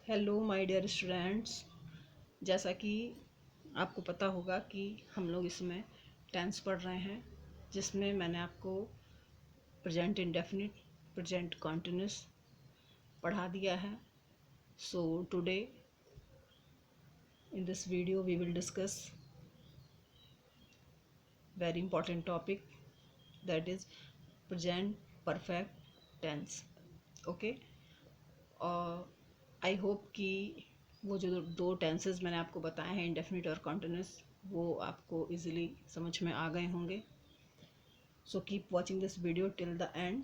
Hello my dear students. जैसा कि आपको पता होगा कि हम लोग इसमें टेंस पढ़ रहे हैं, जिसमें मैंने आपको प्रेजेंट इंडेफिनिट, प्रेजेंट कॉन्टिन्यूस पढ़ा दिया है। So today in this video we will discuss very important topic, that is present perfect tense. Okay, और आई होप कि वो जो दो टेंसेस मैंने आपको बताए हैं, इंडेफिनिट और कॉन्टिन्यूस, वो आपको इजीली समझ में आ गए होंगे। So keep watching this video till the end,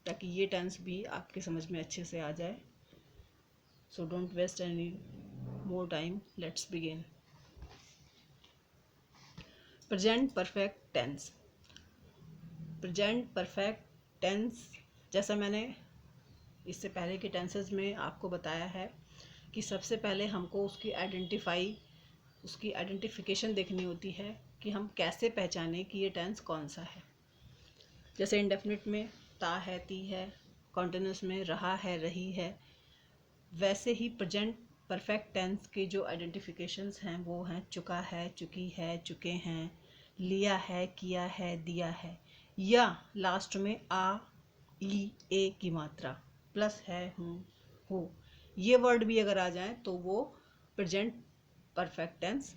ताकि ये टेंस भी आपके समझ में अच्छे से आ जाए। So don't waste any more time, let's begin. Present perfect tense. Present perfect tense, जैसा मैंने इससे पहले के टेंसेस में आपको बताया है कि सबसे पहले हमको उसकी आइडेंटिफिकेशन देखनी होती है कि हम कैसे पहचानें कि ये टेंस कौन सा है। जैसे इंडेफिनिट में ता है, ती है, कॉन्टिन्यूस में रहा है, रही है, वैसे ही प्रेजेंट परफेक्ट टेंस के जो आइडेंटिफिकेशंस हैं वो हैं चुका है, चुकी है, चुके हैं, लिया है, किया है, दिया है, या लास्ट में आ, ई, ए की मात्रा प्लस है, हूँ, हो, ये वर्ड भी अगर आ जाए तो वो प्रेजेंट परफेक्ट टेंस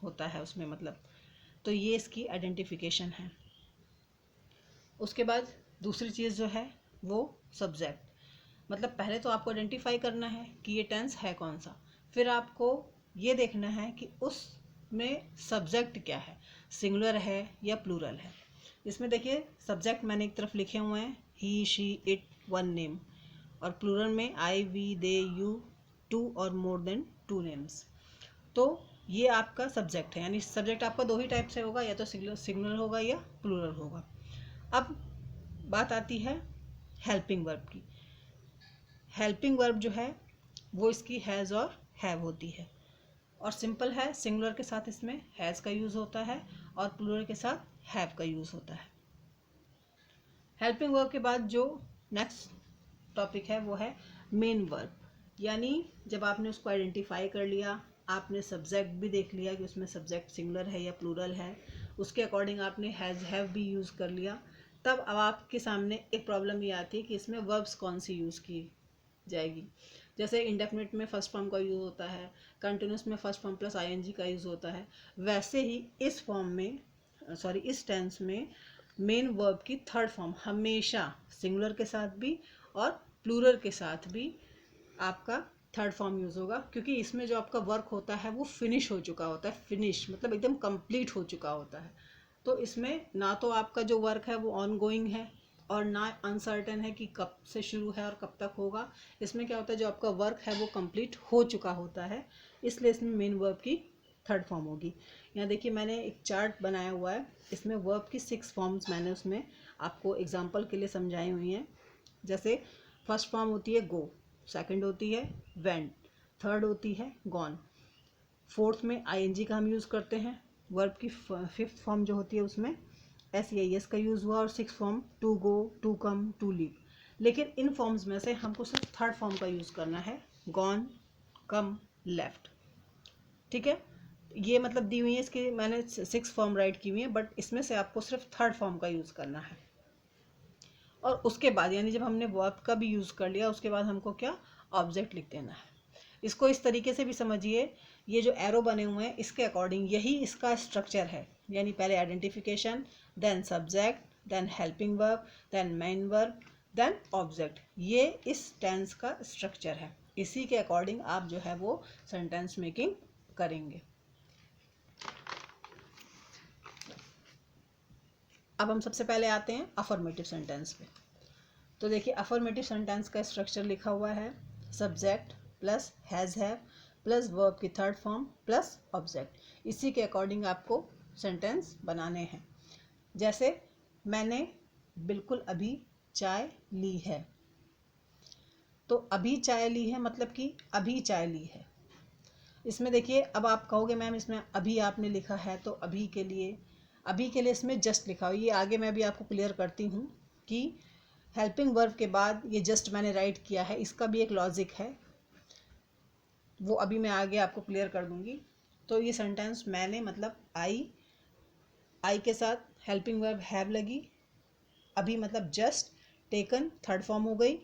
होता है उसमें, मतलब। तो ये इसकी आइडेंटिफिकेशन है। उसके बाद दूसरी चीज़ जो है वो सब्जेक्ट, मतलब पहले तो आपको आइडेंटिफाई करना है कि ये टेंस है कौन सा, फिर आपको ये देखना है कि उसमें सब्जेक्ट क्या है, सिंगुलर है या प्लूरल है। इसमें देखिए सब्जेक्ट मैंने एक तरफ लिखे हुए हैं, ही, शी, इट, वन नेम, और प्लूरल में आई, वी, दे, यू, टू और मोर देन टू नेम्स। तो ये आपका सब्जेक्ट है, यानी सब्जेक्ट आपका दो ही टाइप से होगा, या तो सिंगुलर होगा या प्लूरल होगा। अब बात आती है हेल्पिंग वर्ब की। हेल्पिंग वर्ब जो है वो इसकी हैज़ और हैव होती है, और सिंपल है, सिंगुलर के साथ इसमें हैज़ का यूज़ होता है और प्लूरल के साथ हैव का यूज़ होता है। हेल्पिंग वर्ब के बाद जो नेक्स्ट टॉपिक है वो है मेन वर्ब, यानी जब आपने उसको आइडेंटिफाई कर लिया, आपने सब्जेक्ट भी देख लिया कि उसमें सब्जेक्ट सिंगुलर है या प्लूरल है, उसके अकॉर्डिंग आपने हैज़ हैव भी यूज़ कर लिया, तब अब आपके सामने एक प्रॉब्लम ये आती है कि इसमें वर्ब्स कौन सी यूज़ की जाएगी। जैसे इंडेफिनिट में फर्स्ट फॉर्म का यूज़ होता है, कंटिन्यूस में फर्स्ट फॉर्म प्लस आईएनजी का यूज़ होता है, वैसे ही इस फॉर्म में, इस टेंस में मेन वर्ब की थर्ड फॉर्म हमेशा सिंगुलर के साथ भी और प्लूरल के साथ भी आपका थर्ड फॉर्म यूज़ होगा, क्योंकि इसमें जो आपका वर्क होता है वो फिनिश हो चुका होता है, फिनिश मतलब एकदम कंप्लीट हो चुका होता है। तो इसमें ना तो आपका जो वर्क है वो ऑन गोइंग है और ना अनसर्टेन है कि कब से शुरू है और कब तक होगा। इसमें क्या होता है, जो आपका वर्क है वो कंप्लीट हो चुका होता है, इसलिए इसमें मेन वर्ब की थर्ड फॉर्म होगी। यहाँ देखिए मैंने एक चार्ट बनाया हुआ है, इसमें वर्ब की 6 फॉर्म्स मैंने उसमें आपको एग्जांपल के लिए समझाई हुई हैं। जैसे फर्स्ट फॉर्म होती है गो, सेकंड होती है वेंट, थर्ड होती है गॉन, फोर्थ में आईएनजी का हम यूज़ करते हैं। वर्ब की फिफ्थ फॉर्म जो होती है उसमें एस का यूज़ हुआ, और six form to go, to come, to leave. लेकिन इन फॉर्म्स में से हमको सिर्फ थर्ड फॉर्म का यूज़ करना है, गॉन, कम, लेफ्ट। ठीक है, ये मतलब दी हुई है, इसकी मैंने 6 फॉर्म राइट की हुई है, बट इसमें से आपको सिर्फ थर्ड फॉर्म का यूज़ करना है। और उसके बाद यानी जब हमने वर्ब का भी यूज़ कर लिया, उसके बाद हमको क्या, ऑब्जेक्ट लिख देना है। इसको इस तरीके से भी समझिए, ये जो एरो बने हुए हैं इसके अकॉर्डिंग यही इसका स्ट्रक्चर है, यानी पहले identification, then subject, then helping verb, then main verb, then object. ये इस टेंस का स्ट्रक्चर है, इसी के अकॉर्डिंग आप जो है वो सेंटेंस मेकिंग करेंगे। अब हम सबसे पहले आते हैं अफर्मेटिव सेंटेंस पे। तो देखिए अफर्मेटिव सेंटेंस का स्ट्रक्चर लिखा हुआ है, subject plus has have plus verb की थर्ड फॉर्म प्लस ऑब्जेक्ट। इसी के अकॉर्डिंग आपको सेंटेंस बनाने हैं। जैसे मैंने बिल्कुल अभी चाय ली है, तो अभी चाय ली है मतलब कि अभी चाय ली है। इसमें देखिए अब आप कहोगे मैम इसमें अभी आपने लिखा है, तो अभी के लिए इसमें जस्ट लिखा हो। ये आगे मैं भी आपको क्लियर करती हूँ कि हेल्पिंग वर्ब के बाद ये जस्ट मैंने राइट किया है, इसका भी एक लॉजिक है। वो अभी मैं आगे आपको क्लियर कर दूंगी। तो ये सेंटेंस मैंने मतलब आई के साथ हेल्पिंग वर्ब हैव लगी, अभी मतलब जस्ट, टेकन थर्ड फॉर्म हो गई,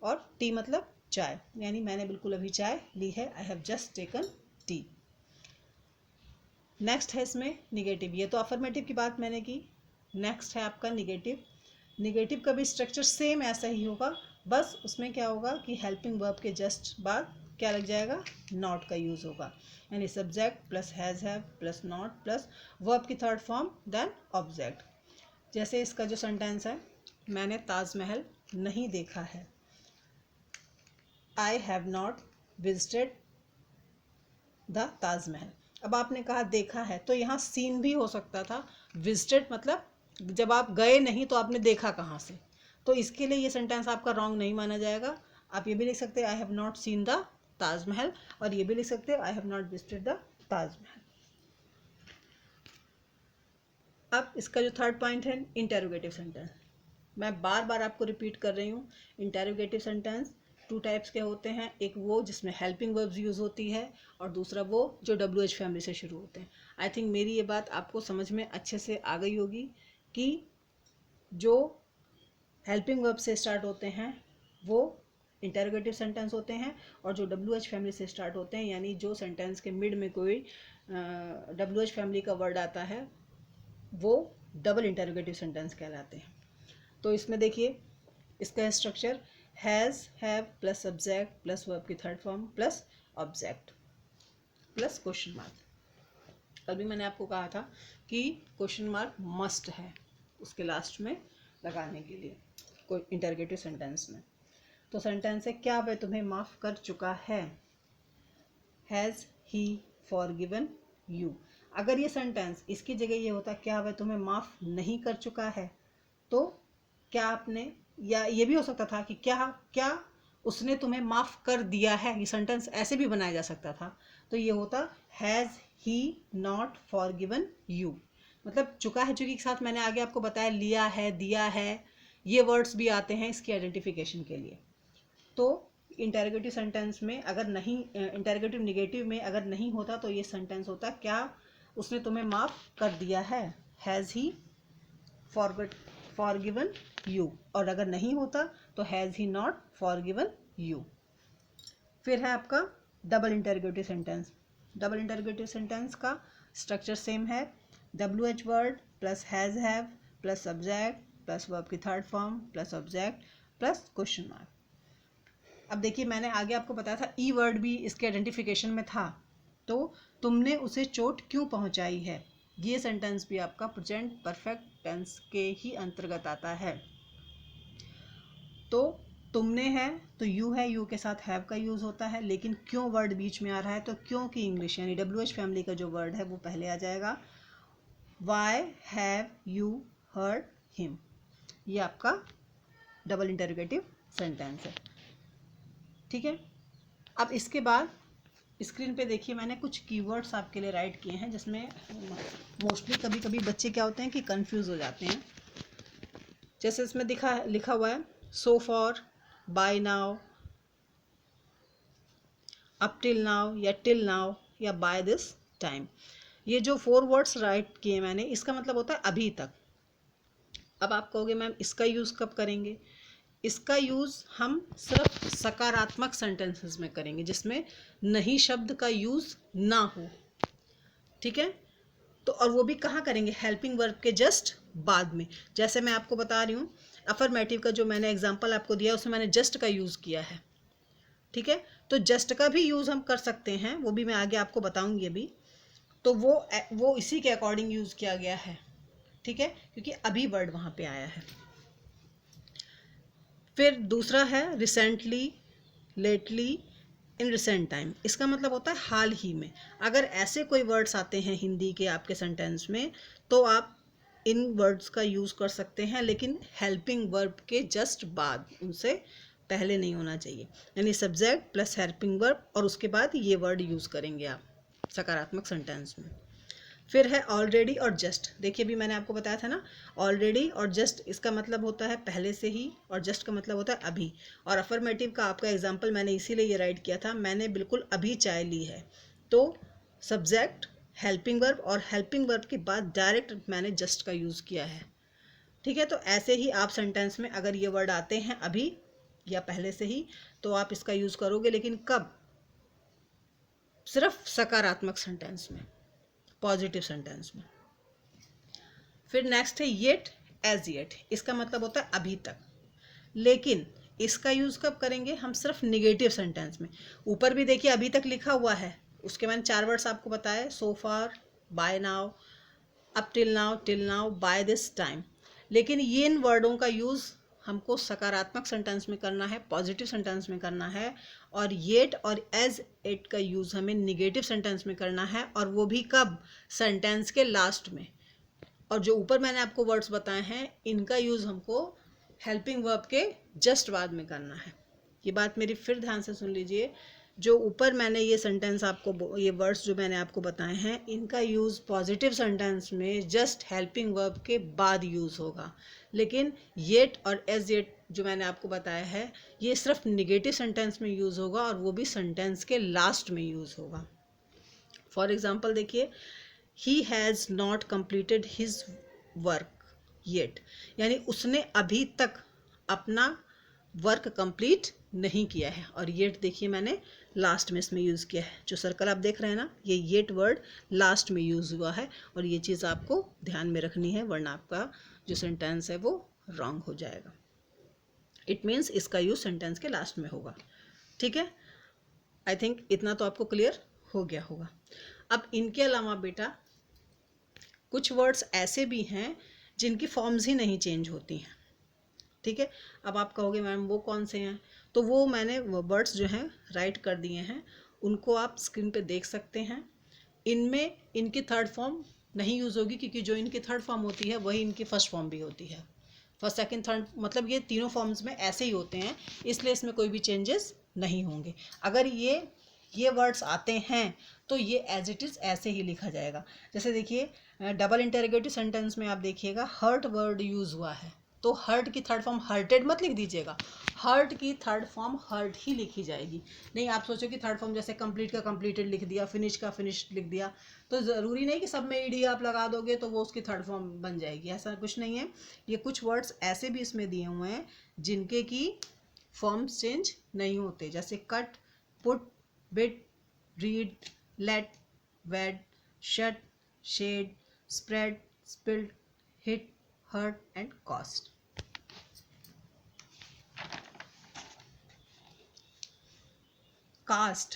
और टी मतलब चाय, यानी मैंने बिल्कुल अभी चाय ली है, I have just taken T. Next है इसमें निगेटिव, ये तो अफर्मेटिव की बात मैंने की। नेक्स्ट है आपका निगेटिव। निगेटिव का भी स्ट्रक्चर सेम ऐसा ही होगा, बस उसमें क्या होगा कि हेल्पिंग वर्ब के जस्ट बाद क्या लग जाएगा, नॉट का यूज़ होगा, यानी subject plus has have plus not plus verb की थर्ड फॉर्म देन ऑब्जेक्ट। जैसे इसका जो सेंटेंस है, मैंने ताजमहल नहीं देखा है, I have not visited the Taj Mahal. अब आपने कहा देखा है, तो यहाँ सीन भी हो सकता था, विजिटेड मतलब जब आप गए नहीं तो आपने देखा कहाँ से, तो इसके लिए ये सेंटेंस आपका रॉन्ग नहीं माना जाएगा। आप ये भी लिख सकते हैं I have not seen the Taj Mahal, और ये भी लिख सकते हैं I have not visited the Taj Mahal. अब इसका जो थर्ड पॉइंट है, इंटेरोगेटिव सेंटेंस, मैं बार बार आपको रिपीट कर रही हूँ। इंटेरोगेटिव सेंटेंस टू टाइप्स के होते हैं, एक वो जिसमें हेल्पिंग वर्ब्स यूज़ होती है, और दूसरा वो जो WH फैमिली से शुरू होते हैं। आई थिंक मेरी ये बात आपको समझ में अच्छे से आ गई होगी कि जो हेल्पिंग वर्ब से स्टार्ट होते हैं वो इंटेरोगेटिव सेंटेंस होते हैं, और जो WH फैमिली से स्टार्ट होते हैं, यानी जो सेंटेंस के मिड में कोई WH फैमिली का वर्ड आता है, वो डबल इंटेरोगेटिव सेंटेंस कहलाते हैं। तो इसमें देखिए इसका structure has have plus subject plus verb की third form plus object plus question mark. कल भी मैंने आपको कहा था कि क्वेश्चन मार्क मस्ट है उसके लास्ट में लगाने के लिए कोई इंटरगेटिव सेंटेंस में। तो सेंटेंस है क्या वह तुम्हें माफ़ कर चुका है, हैज़ ही फॉरगिवन यू। अगर ये सेंटेंस इसकी जगह ये होता क्या वह तुम्हें माफ़ नहीं कर चुका है, तो क्या आपने, या ये भी हो सकता था कि क्या उसने तुम्हें माफ़ कर दिया है, ये सेंटेंस ऐसे भी बनाया जा सकता था। तो ये होता has he not forgiven you, मतलब चुका है चुकी के साथ मैंने आगे आपको बताया लिया है, दिया है, ये वर्ड्स भी आते हैं इसकी आइडेंटिफिकेशन के लिए। तो इंटेरोगेटिव सेंटेंस में अगर नहीं, इंटेरोगेटिव निगेटिव में अगर नहीं होता तो ये सेंटेंस होता क्या उसने तुम्हें माफ़ कर दिया है, हैज़ ही फॉरगिवन यू, और अगर नहीं होता तो has he not forgiven you. फिर है आपका double interrogative sentence. Double interrogative sentence का स्ट्रक्चर सेम है, WH word plus has have plus subject plus verb की third form plus object plus question mark. अब देखिए मैंने आगे आपको बताया था ई वर्ड भी इसके आइडेंटिफिकेशन में था, तो तुमने उसे चोट क्यों पहुंचाई है, ये सेंटेंस भी आपका प्रेजेंट परफेक्ट टेंस के ही अंतर्गत आता है। तो तुमने है तो यू है, यू के साथ हैव का यूज़ होता है, लेकिन क्यों वर्ड बीच में आ रहा है, तो क्यों की इंग्लिश यानी WH फैमिली का जो वर्ड है वो पहले आ जाएगा। Why have you heard him, ये आपका डबल इंटरोगेटिव सेंटेंस है। ठीक है, अब इसके बाद स्क्रीन पे देखिए मैंने कुछ कीवर्ड्स आपके लिए राइट किए हैं, जिसमें मोस्टली कभी कभी बच्चे क्या होते हैं कि कंफ्यूज हो जाते हैं। जैसे इसमें लिखा हुआ है so far, by now, up till now, या टिल नाउ, या बाय दिस टाइम। ये जो 4 वर्ड्स राइट किए मैंने, इसका मतलब होता है अभी तक। अब आप कहोगे मैम इसका यूज़ कब करेंगे, इसका यूज़ हम सिर्फ सकारात्मक सेंटेंसेस में करेंगे जिसमें नहीं शब्द का यूज़ ना हो। ठीक है, तो और वो भी कहाँ करेंगे, हेल्पिंग वर्ब के जस्ट बाद में। जैसे मैं आपको बता रही हूँ अफर्मेटिव का जो मैंने एग्जांपल आपको दिया उसमें मैंने जस्ट का यूज़ किया है। ठीक है, तो जस्ट का भी यूज़ हम कर सकते हैं, वो भी मैं आगे आपको बताऊँगी अभी। तो वो इसी के अकॉर्डिंग यूज़ किया गया है। ठीक है, क्योंकि अभी वर्ड वहाँ पे आया है। फिर दूसरा है recently, lately, in recent time. इसका मतलब होता है हाल ही में। अगर ऐसे कोई वर्ड्स आते हैं हिंदी के आपके सेंटेंस में तो आप इन वर्ड्स का यूज़ कर सकते हैं, लेकिन हेल्पिंग वर्ब के जस्ट बाद, उनसे पहले नहीं होना चाहिए। यानी सब्जेक्ट प्लस हेल्पिंग वर्ब और उसके बाद ये वर्ड यूज़ करेंगे आप सकारात्मक सेंटेंस में। फिर है ऑलरेडी और जस्ट। देखिए अभी मैंने आपको बताया था ना, ऑलरेडी और जस्ट इसका मतलब होता है पहले से ही, और जस्ट का मतलब होता है अभी। और अफर्मेटिव का आपका एग्जाम्पल मैंने इसीलिए ये राइट किया था, मैंने बिल्कुल अभी चाय ली है, तो सब्जेक्ट, हेल्पिंग वर्ब, और हेल्पिंग वर्ब के बाद डायरेक्ट मैंने जस्ट का यूज़ किया है। ठीक है, तो ऐसे ही आप सेंटेंस में अगर ये वर्ड आते हैं अभी या पहले से ही, तो आप इसका यूज़ करोगे। लेकिन कब? सिर्फ सकारात्मक सेंटेंस में, पॉजिटिव सेंटेंस में। फिर नेक्स्ट है येट, एज येट। इसका मतलब होता है अभी तक। लेकिन इसका यूज़ कब करेंगे? हम सिर्फ निगेटिव सेंटेंस में। ऊपर भी देखिए अभी तक लिखा हुआ है, उसके मैंने 4 वर्ड्स आपको बताए, so far, by now, up till now, by this time. लेकिन ये इन वर्डों का यूज़ हमको सकारात्मक सेंटेंस में करना है, पॉजिटिव सेंटेंस में करना है, और येट और एज एट का यूज़ हमें निगेटिव सेंटेंस में करना है, और वो भी कब? सेंटेंस के लास्ट में। और जो ऊपर मैंने आपको वर्ड्स बताए हैं, इनका यूज़ हमको हेल्पिंग वर्ब के जस्ट बाद में करना है। ये बात मेरी फिर ध्यान से सुन लीजिए, जो ऊपर मैंने ये सेंटेंस आपको, ये वर्ड्स जो मैंने आपको बताए हैं, इनका यूज़ पॉजिटिव सेंटेंस में जस्ट हेल्पिंग वर्ब के बाद यूज़ होगा। लेकिन येट और एज येट जो मैंने आपको बताया है, ये सिर्फ निगेटिव सेंटेंस में यूज़ होगा, और वो भी सेंटेंस के लास्ट में यूज़ होगा। फॉर एग्जाम्पल देखिए, he has not completed his work yet, यानी उसने अभी तक अपना वर्क कंप्लीट नहीं किया है। और येट देखिए मैंने लास्ट में इसमें यूज़ किया है, जो सर्कल आप देख रहे हैं ना, ये येट वर्ड लास्ट में यूज़ हुआ है, और ये चीज़ आपको ध्यान में रखनी है, वरना आपका जो सेंटेंस है वो रॉन्ग हो जाएगा। इट मीन्स इसका यूज़ सेंटेंस के लास्ट में होगा। ठीक है, आई थिंक इतना तो आपको क्लियर हो गया होगा। अब इनके अलावा बेटा कुछ वर्ड्स ऐसे भी हैं जिनकी फॉर्म्स ही नहीं चेंज होती हैं। ठीक है, अब आप कहोगे मैम वो कौन से हैं? तो वो मैंने वर्ड्स जो हैं राइट कर दिए हैं, उनको आप स्क्रीन पे देख सकते हैं। इनमें इनकी थर्ड फॉर्म नहीं यूज़ होगी, क्योंकि जो इनकी थर्ड फॉर्म होती है वही इनकी फर्स्ट फॉर्म भी होती है। फर्स्ट सेकंड थर्ड, मतलब ये तीनों फॉर्म्स में ऐसे ही होते हैं, इसलिए इसमें कोई भी चेंजेस नहीं होंगे। अगर ये वर्ड्स आते हैं तो ये एज इट इज़ ऐसे ही लिखा जाएगा। जैसे देखिए डबल इंटरोगेटिव सेंटेंस में आप देखिएगा हर्ट वर्ड यूज़ हुआ है, तो हर्ट की थर्ड फॉर्म हर्टेड मत लिख दीजिएगा, हर्ट की थर्ड फॉर्म हर्ट ही लिखी जाएगी। नहीं आप सोचो कि थर्ड फॉर्म जैसे कंप्लीट का कंप्लीटेड लिख दिया, फिनिश का फिनिश लिख दिया, तो ज़रूरी नहीं कि सब में ईडी आप लगा दोगे तो वो उसकी थर्ड फॉर्म बन जाएगी, ऐसा कुछ नहीं है। ये कुछ वर्ड्स ऐसे भी इसमें दिए हुए हैं जिनके की फॉर्म्स चेंज नहीं होते, जैसे cut, put, bit, read, let, wed, shut, shed, spread, spilled, hit, hurt and cost. Cast,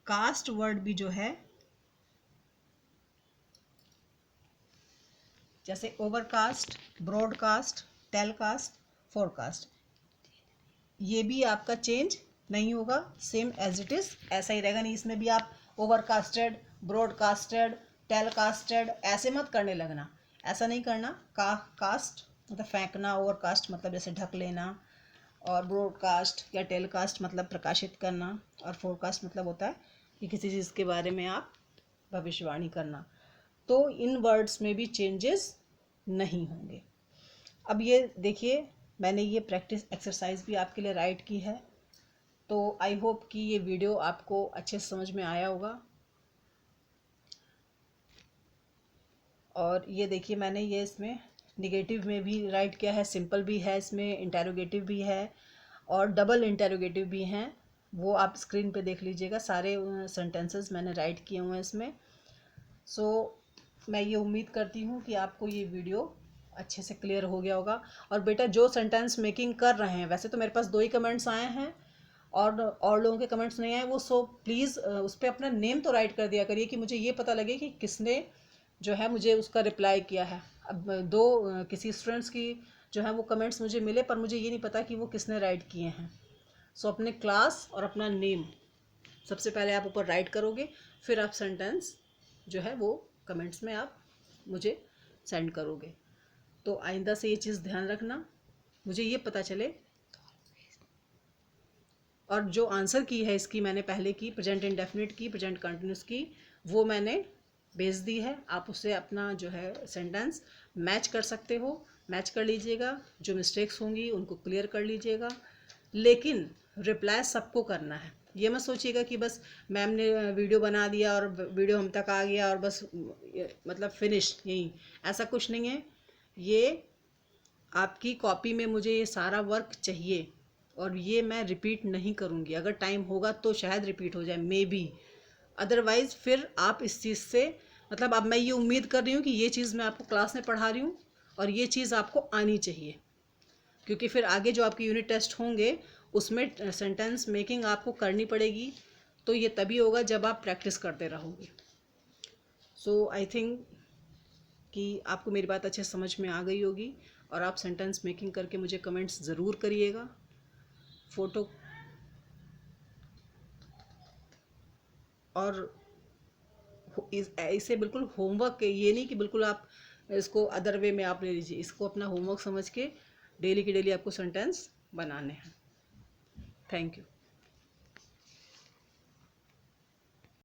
cast word भी जो है, जैसे ओवरकास्ट, ब्रॉडकास्ट, टेलकास्ट, फोरकास्ट, ये भी आपका चेंज नहीं होगा, सेम एज इट इज़ ऐसा ही रहेगा। नहीं इसमें भी आप ओवरकास्टेड, ब्रॉडकास्टेड, टेलकास्टेड ऐसे मत करने लगना, ऐसा नहीं करना। कास्ट मतलब फेंकना, ओवरकास्ट मतलब जैसे ढक लेना, और ब्रॉडकास्ट या टेलकास्ट मतलब प्रकाशित करना, और फोरकास्ट मतलब होता है कि किसी चीज़ के बारे में आप भविष्यवाणी करना। तो इन वर्ड्स में भी चेंजेस नहीं होंगे। अब ये देखिए मैंने ये प्रैक्टिस एक्सरसाइज भी आपके लिए राइट की है, तो आई होप कि ये वीडियो आपको अच्छे से समझ में आया होगा। और ये देखिए मैंने ये इसमें निगेटिव में भी राइट किया है, सिंपल भी है, इसमें इंटेरोगेटिव भी है और डबल इंटेरोगेटिव भी हैं, वो आप स्क्रीन पे देख लीजिएगा। सारे सेंटेंसेस मैंने राइट किए हुए हैं इसमें। सो मैं ये उम्मीद करती हूँ कि आपको ये वीडियो अच्छे से क्लियर हो गया होगा। और बेटा जो सेंटेंस मेकिंग कर रहे हैं, वैसे तो मेरे पास 2 ही कमेंट्स आए हैं और लोगों के कमेंट्स नहीं आए, वो सो प्लीज़ उस पर अपना नेम तो राइट कर दिया करिए कि मुझे ये पता लगे कि किसने जो है मुझे उसका रिप्लाई किया है। अब किसी स्टूडेंट्स की जो है वो कमेंट्स मुझे मिले, पर मुझे ये नहीं पता कि वो किसने राइट किए हैं। सो अपने क्लास और अपना नेम सबसे पहले आप ऊपर राइट करोगे, फिर आप सेंटेंस जो है वो कमेंट्स में आप मुझे सेंड करोगे। तो आइंदा से ये चीज़ ध्यान रखना, मुझे ये पता चले। और जो आंसर की है इसकी मैंने पहले की, प्रेजेंट इंडेफिनिट की, प्रेजेंट कंटिन्यूस की, वो मैंने भेज दी है, आप उससे अपना जो है सेंटेंस मैच कर सकते हो, मैच कर लीजिएगा, जो मिस्टेक्स होंगी उनको क्लियर कर लीजिएगा। लेकिन रिप्लाई सबको करना है, ये मत सोचिएगा कि बस मैम ने वीडियो बना दिया और वीडियो हम तक आ गया और बस मतलब फिनिश यहीं, ऐसा कुछ नहीं है। ये आपकी कॉपी में मुझे ये सारा वर्क चाहिए और ये मैं रिपीट नहीं करूँगी। अगर टाइम होगा तो शायद रिपीट हो जाए, मे बी, अदरवाइज़ फिर आप इस चीज़ से मतलब अब मैं ये उम्मीद कर रही हूँ कि ये चीज़ मैं आपको क्लास में पढ़ा रही हूँ और ये चीज़ आपको आनी चाहिए, क्योंकि फिर आगे जो आपके यूनिट टेस्ट होंगे उसमें सेंटेंस मेकिंग आपको करनी पड़ेगी। तो ये तभी होगा जब आप प्रैक्टिस करते रहोगे। सो आई थिंक कि आपको मेरी बात अच्छे समझ में आ गई होगी और आप सेंटेंस मेकिंग करके मुझे कमेंट्स ज़रूर करिएगा। फ़ोटो और इसे बिल्कुल होमवर्क, ये नहीं कि बिल्कुल आप इसको अदर वे में आप ले लीजिए, इसको अपना होमवर्क समझ के डेली की डेली आपको सेंटेंस बनाने हैं। Thank you.